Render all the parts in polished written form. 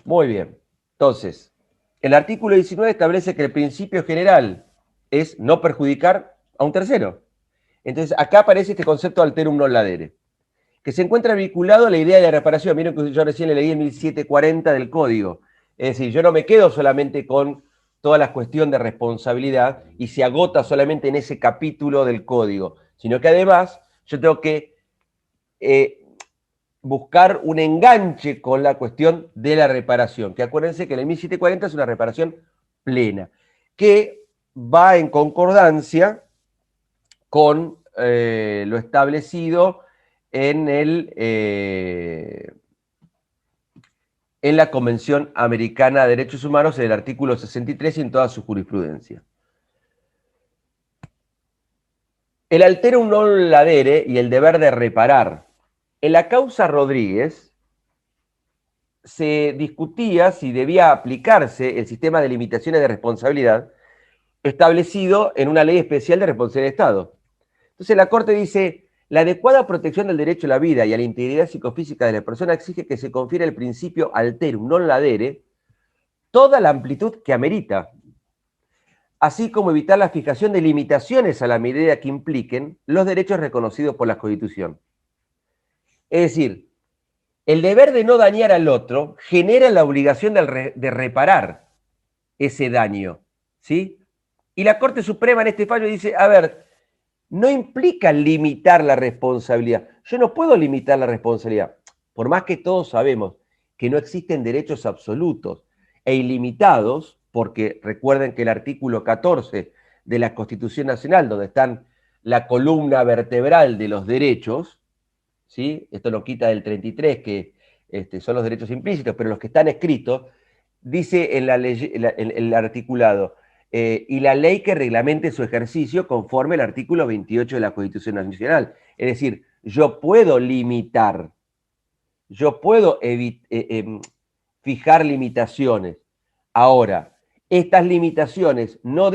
Muy bien. Entonces, el artículo 19 establece que el principio general es no perjudicar a un tercero. Entonces, acá aparece este concepto alterum non ladere, que se encuentra vinculado a la idea de la reparación. Miren que yo recién le leí el 1740 del Código. Es decir, yo no me quedo solamente con toda la cuestión de responsabilidad y se agota solamente en ese capítulo del Código, sino que además yo tengo que buscar un enganche con la cuestión de la reparación, que acuérdense que en el 1740 es una reparación plena, que va en concordancia con lo establecido en, en la Convención Americana de Derechos Humanos, en el artículo 63 y en toda su jurisprudencia. El alterum non ladere y el deber de reparar. En la causa Rodríguez se discutía si debía aplicarse el sistema de limitaciones de responsabilidad establecido en una ley especial de responsabilidad de Estado. Entonces la Corte dice, la adecuada protección del derecho a la vida y a la integridad psicofísica de la persona exige que se confiera el principio alterum non ladere toda la amplitud que amerita, así como evitar la fijación de limitaciones a la medida que impliquen los derechos reconocidos por la Constitución. Es decir, el deber de no dañar al otro genera la obligación de reparar ese daño, ¿sí? Y la Corte Suprema en este fallo dice, a ver, no implica limitar la responsabilidad. Yo no puedo limitar la responsabilidad, por más que todos sabemos que no existen derechos absolutos e ilimitados, porque recuerden que el artículo 14 de la Constitución Nacional, donde están la columna vertebral de los derechos, ¿sí? Esto lo quita del 33, que son los derechos implícitos, pero los que están escritos, dice en el articulado, y la ley que reglamente su ejercicio conforme al artículo 28 de la Constitución Nacional. Es decir, yo puedo limitar, yo puedo fijar limitaciones. Ahora, estas limitaciones no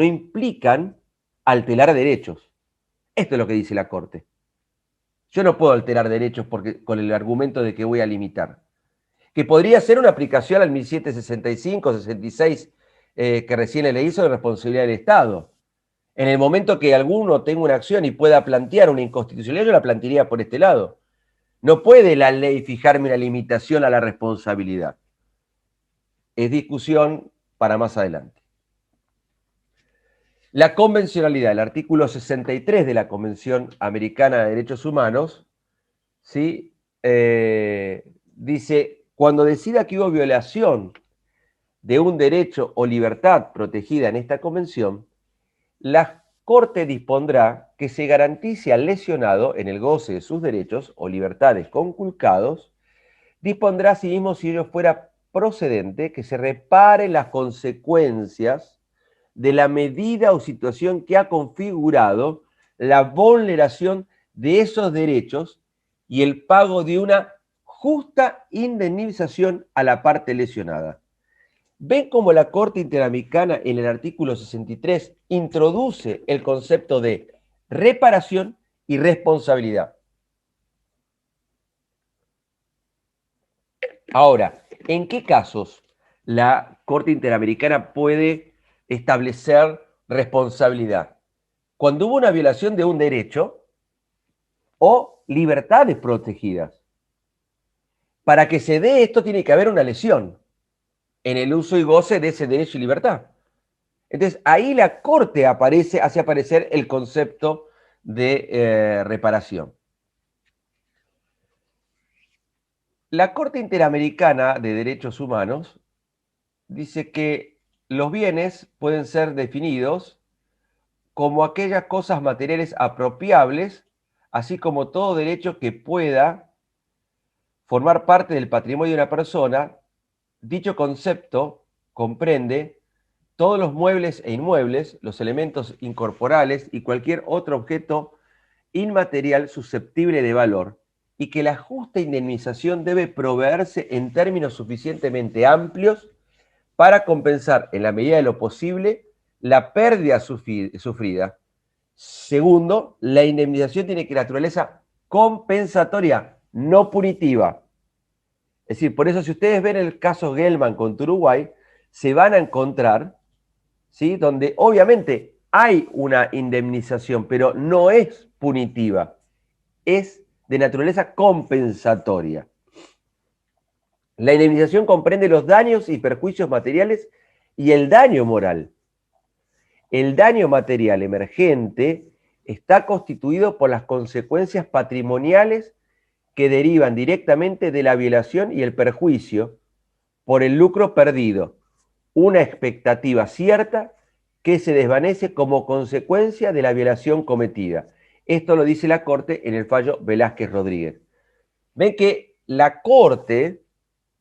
implican alterar derechos. Esto es lo que dice la Corte. Yo no puedo alterar derechos con el argumento de que voy a limitar. Que podría ser una aplicación al 1765, 66, que recién le leí sobre responsabilidad del Estado. En el momento que alguno tenga una acción y pueda plantear una inconstitucionalidad, yo la plantearía por este lado. No puede la ley fijarme una limitación a la responsabilidad. Es discusión para más adelante. La convencionalidad, el artículo 63 de la Convención Americana de Derechos Humanos, ¿sí? Dice, cuando decida que hubo violación de un derecho o libertad protegida en esta convención, la Corte dispondrá que se garantice al lesionado en el goce de sus derechos o libertades conculcados, dispondrá asimismo, si ello fuera procedente, que se reparen las consecuencias de la medida o situación que ha configurado la vulneración de esos derechos y el pago de una justa indemnización a la parte lesionada. ¿Ven cómo la Corte Interamericana en el artículo 63 introduce el concepto de reparación y responsabilidad? Ahora, ¿en qué casos la Corte Interamericana puede establecer responsabilidad? Cuando hubo una violación de un derecho o libertades protegidas. Para que se dé esto tiene que haber una lesión en el uso y goce de ese derecho y libertad. Entonces, ahí la Corte hace aparecer el concepto de reparación. La Corte Interamericana de Derechos Humanos dice que los bienes pueden ser definidos como aquellas cosas materiales apropiables, así como todo derecho que pueda formar parte del patrimonio de una persona. Dicho concepto comprende todos los muebles e inmuebles, los elementos incorporales y cualquier otro objeto inmaterial susceptible de valor, y que la justa indemnización debe proveerse en términos suficientemente amplios para compensar, en la medida de lo posible, la pérdida sufrida. Segundo, la indemnización tiene que naturaleza compensatoria, no punitiva. Es decir, por eso si ustedes ven el caso Gelman contra Uruguay, se van a encontrar, ¿sí?, donde obviamente hay una indemnización, pero no es punitiva, es de naturaleza compensatoria. La indemnización comprende los daños y perjuicios materiales y el daño moral. El daño material emergente está constituido por las consecuencias patrimoniales que derivan directamente de la violación y el perjuicio por el lucro perdido, una expectativa cierta que se desvanece como consecuencia de la violación cometida. Esto lo dice la Corte en el fallo Velázquez Rodríguez. Ven que la Corte,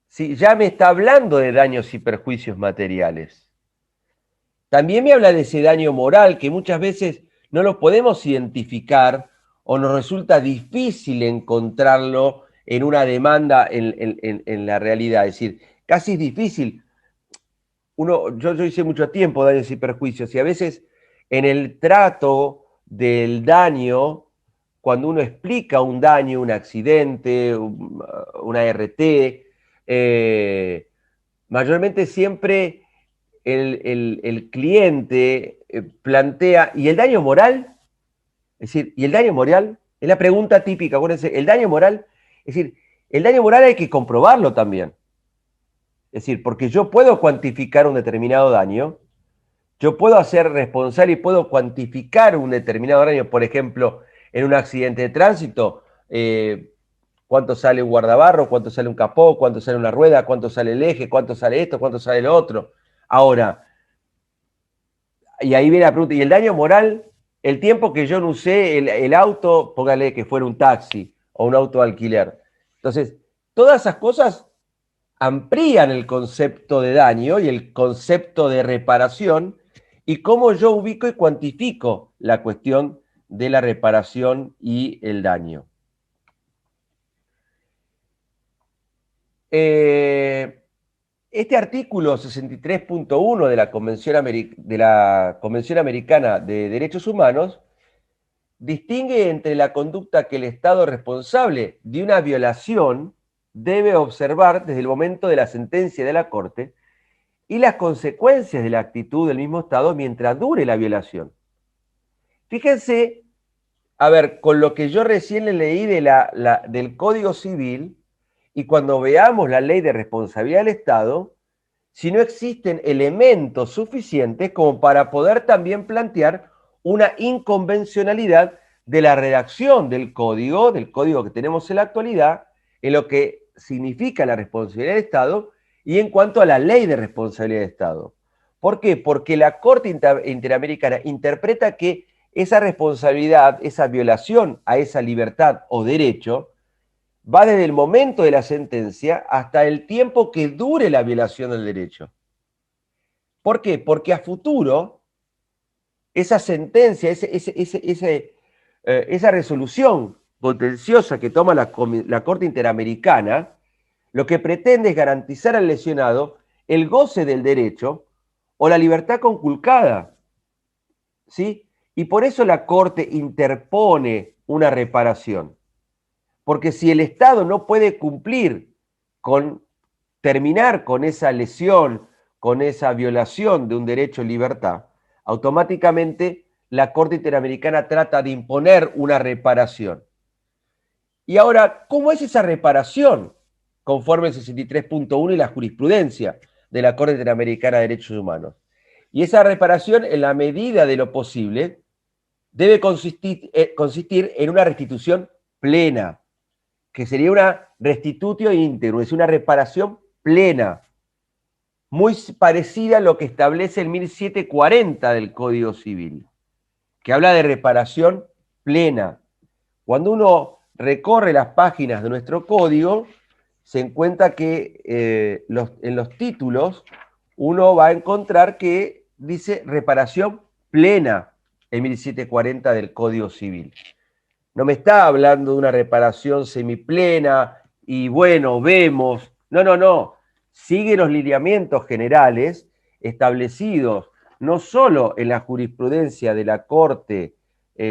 ¿sí?, ya me está hablando de daños y perjuicios materiales. También me habla de ese daño moral que muchas veces no lo podemos identificar o nos resulta difícil encontrarlo en una demanda en la realidad. Es decir, casi es difícil. Yo hice mucho tiempo daños y perjuicios y a veces en el trato del daño, cuando uno explica un daño, un accidente, una RT, mayormente siempre el cliente plantea, ¿y el daño moral? Es decir, ¿y el daño moral? Es la pregunta típica, acuérdense, el daño moral, es decir, el daño moral hay que comprobarlo también. Es decir, porque yo puedo cuantificar un determinado daño, yo puedo hacer responsable y puedo cuantificar un determinado daño, por ejemplo, en un accidente de tránsito, cuánto sale un guardabarro, cuánto sale un capó, cuánto sale una rueda, cuánto sale el eje, cuánto sale esto, cuánto sale lo otro. Ahora, y ahí viene la pregunta, ¿y el daño moral? El tiempo que yo no usé el auto, póngale que fuera un taxi o un auto de alquiler. Entonces, todas esas cosas amplían el concepto de daño y el concepto de reparación y cómo yo ubico y cuantifico la cuestión de la reparación y el daño. Este artículo 63.1 de la Convención Americana de Derechos Humanos distingue entre la conducta que el Estado responsable de una violación debe observar desde el momento de la sentencia de la Corte y las consecuencias de la actitud del mismo Estado mientras dure la violación. Fíjense, a ver, con lo que yo recién le leí del Código Civil y cuando veamos la ley de responsabilidad del Estado, si no existen elementos suficientes como para poder también plantear una inconvencionalidad de la redacción del código que tenemos en la actualidad, en lo que significa la responsabilidad del Estado y en cuanto a la ley de responsabilidad del Estado. ¿Por qué? Porque la Corte Interamericana interpreta que esa responsabilidad, esa violación a esa libertad o derecho, va desde el momento de la sentencia hasta el tiempo que dure la violación del derecho. ¿Por qué? Porque a futuro, esa sentencia, esa resolución contenciosa que toma la Corte Interamericana, lo que pretende es garantizar al lesionado el goce del derecho o la libertad conculcada, ¿sí? Y por eso la Corte interpone una reparación. Porque si el Estado no puede cumplir con terminar con esa lesión, con esa violación de un derecho en libertad, automáticamente la Corte Interamericana trata de imponer una reparación. Y ahora, ¿cómo es esa reparación? Conforme el 63.1 y la jurisprudencia de la Corte Interamericana de Derechos Humanos. Y esa reparación, en la medida de lo posible, debe consistir en una restitución plena, que sería una restitutio íntegro, es decir, una reparación plena, muy parecida a lo que establece el 1740 del Código Civil, que habla de reparación plena. Cuando uno recorre las páginas de nuestro código, se encuentra que en los títulos uno va a encontrar que dice reparación plena el 1740 del Código Civil. No me está hablando de una reparación semiplena y bueno, vemos. No, no, no. Sigue los lineamientos generales establecidos no solo en la jurisprudencia de la Corte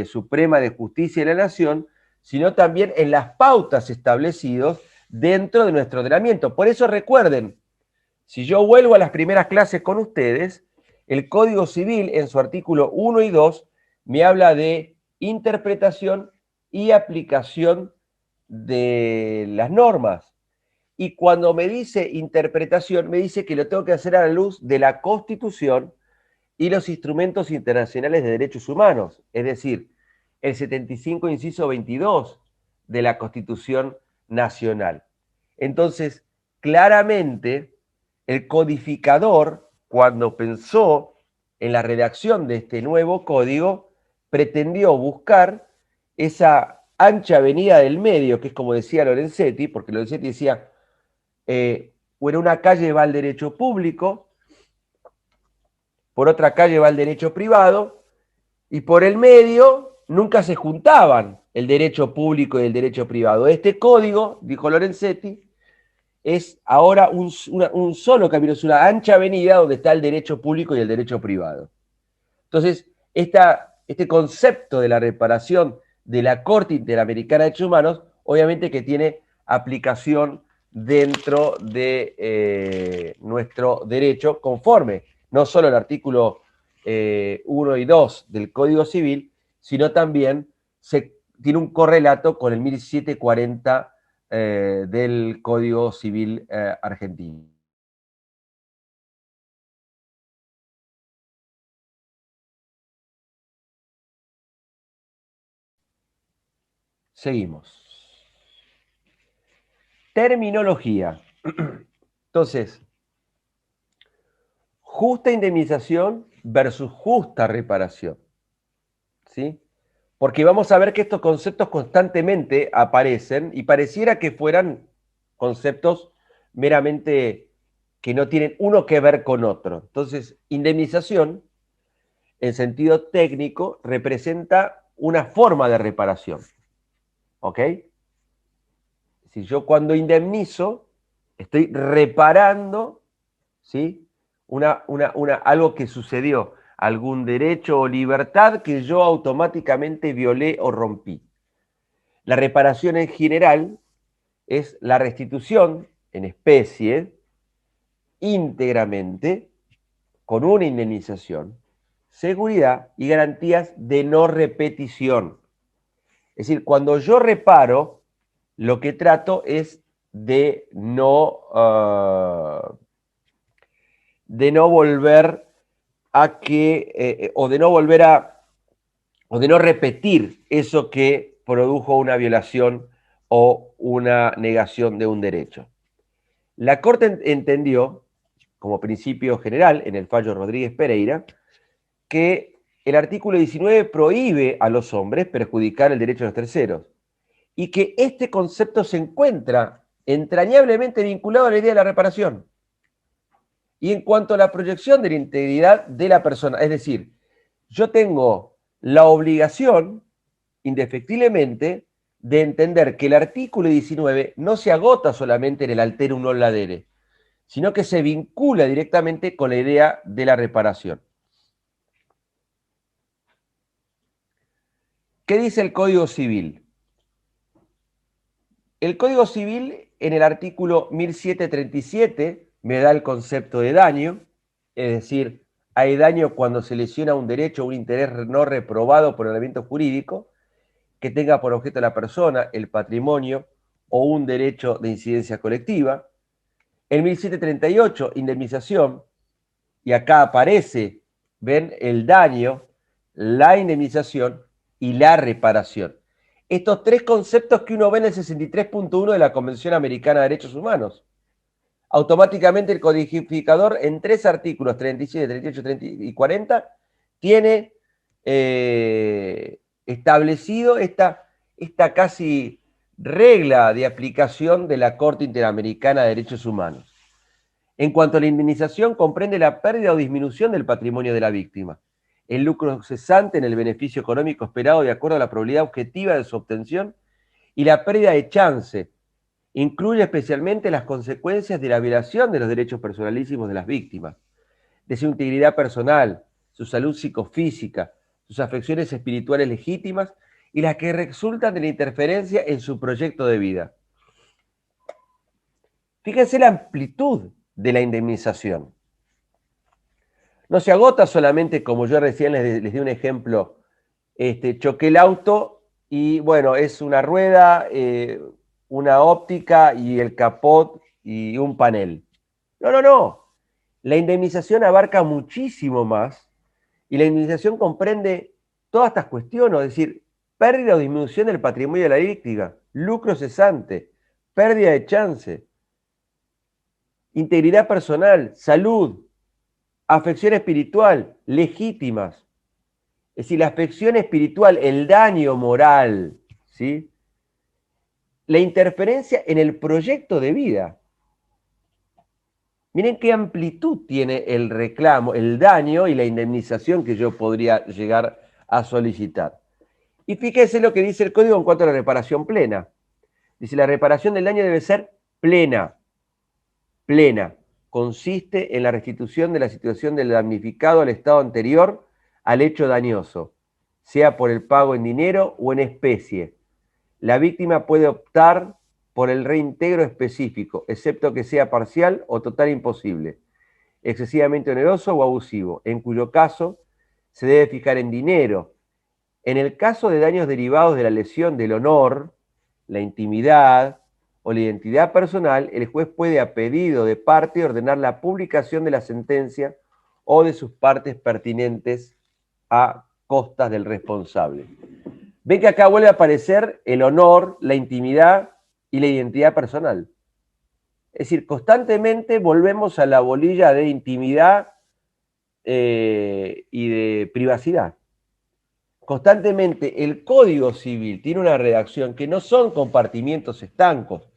Suprema de Justicia de la Nación, sino también en las pautas establecidas dentro de nuestro ordenamiento. Por eso recuerden, si yo vuelvo a las primeras clases con ustedes, el Código Civil en su artículo 1 y 2 me habla de interpretación y aplicación de las normas. Y cuando me dice interpretación, me dice que lo tengo que hacer a la luz de la Constitución y los instrumentos internacionales de derechos humanos, es decir, el 75, inciso 22 de la Constitución Nacional. Entonces, claramente, el codificador, cuando pensó en la redacción de este nuevo código, pretendió buscar esa ancha avenida del medio, que es como decía Lorenzetti, porque Lorenzetti decía, o en una calle va el derecho público, por otra calle va el derecho privado, y por el medio nunca se juntaban el derecho público y el derecho privado. Este código, dijo Lorenzetti, es ahora un solo camino, es una ancha avenida donde está el derecho público y el derecho privado. Entonces, este concepto de la reparación de la Corte Interamericana de Derechos Humanos, obviamente que tiene aplicación dentro de nuestro derecho conforme, no solo el artículo 1 y 2 del Código Civil, sino también tiene un correlato con el 1740 del Código Civil argentino. Seguimos. Terminología. Entonces, justa indemnización versus justa reparación. ¿Sí? Porque vamos a ver que estos conceptos constantemente aparecen y pareciera que fueran conceptos meramente que no tienen uno que ver con otro. Entonces, indemnización, en sentido técnico, representa una forma de reparación. ¿Ok? Si yo cuando indemnizo, estoy reparando, ¿sí? Algo que sucedió, algún derecho o libertad que yo automáticamente violé o rompí. La reparación en general es la restitución en especie, íntegramente, con una indemnización, seguridad y garantías de no repetición. Es decir, cuando yo reparo, lo que trato es de no volver a o de no volver o de no repetir eso que produjo una violación o una negación de un derecho. La Corte entendió, como principio general, en el fallo Rodríguez Pereira, que el artículo 19 prohíbe a los hombres perjudicar el derecho de los terceros y que este concepto se encuentra entrañablemente vinculado a la idea de la reparación. Y en cuanto a la proyección de la integridad de la persona, es decir, yo tengo la obligación, indefectiblemente, de entender que el artículo 19 no se agota solamente en el alterum non ladere, sino que se vincula directamente con la idea de la reparación. ¿Qué dice el Código Civil? El Código Civil, en el artículo 1737, me da el concepto de daño, es decir, hay daño cuando se lesiona un derecho o un interés no reprobado por el elemento jurídico que tenga por objeto la persona, el patrimonio o un derecho de incidencia colectiva. En 1738, indemnización, y acá aparece, ven, el daño, la indemnización y la reparación. Estos tres conceptos que uno ve en el 63.1 de la Convención Americana de Derechos Humanos. Automáticamente el codificador en tres artículos, 37, 38, 30 y 40, tiene establecido esta casi regla de aplicación de la Corte Interamericana de Derechos Humanos. En cuanto a la indemnización, comprende la pérdida o disminución del patrimonio de la víctima, el lucro cesante en el beneficio económico esperado de acuerdo a la probabilidad objetiva de su obtención y la pérdida de chance. Incluye especialmente las consecuencias de la violación de los derechos personalísimos de las víctimas, de su integridad personal, su salud psicofísica, sus afecciones espirituales legítimas y las que resultan de la interferencia en su proyecto de vida. Fíjense la amplitud de la indemnización. No se agota solamente, como yo recién les di un ejemplo, choqué el auto y bueno, es una rueda, una óptica y el capot y un panel. No, no, no. La indemnización abarca muchísimo más y la indemnización comprende todas estas cuestiones, es decir, pérdida o disminución del patrimonio de la víctima, lucro cesante, pérdida de chance, integridad personal, salud, afección espiritual, legítimas. Es decir, la afección espiritual, el daño moral, ¿sí? La interferencia en el proyecto de vida. Miren qué amplitud tiene el reclamo, el daño y la indemnización que yo podría llegar a solicitar. Y fíjense lo que dice el código en cuanto a la reparación plena. Dice, la reparación del daño debe ser plena. Plena. Consiste en la restitución de la situación del damnificado al estado anterior al hecho dañoso, sea por el pago en dinero o en especie. La víctima puede optar por el reintegro específico, excepto que sea parcial o total imposible, excesivamente oneroso o abusivo, en cuyo caso se debe fijar en dinero. En el caso de daños derivados de la lesión del honor, la intimidad o la identidad personal, el juez puede, a pedido de parte, ordenar la publicación de la sentencia o de sus partes pertinentes a costas del responsable. Ven que acá vuelve a aparecer el honor, la intimidad y la identidad personal. Es decir, constantemente volvemos a la bolilla de intimidad y de privacidad. Constantemente el Código Civil tiene una redacción que no son compartimientos estancos.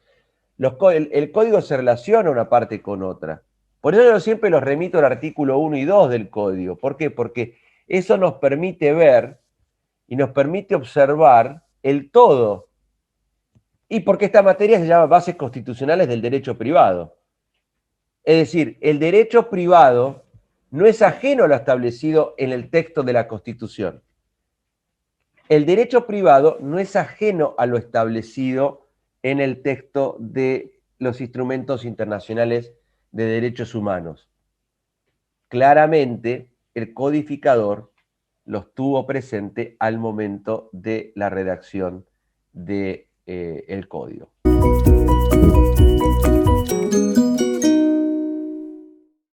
El código se relaciona una parte con otra. Por eso yo siempre los remito al artículo 1 y 2 del código. ¿Por qué? Porque eso nos permite ver y nos permite observar el todo. Y porque esta materia se llama Bases Constitucionales del Derecho Privado. Es decir, el derecho privado no es ajeno a lo establecido en el texto de la Constitución. El derecho privado no es ajeno a lo establecido en el texto de los instrumentos internacionales de derechos humanos. Claramente, el codificador los tuvo presente al momento de la redacción del código.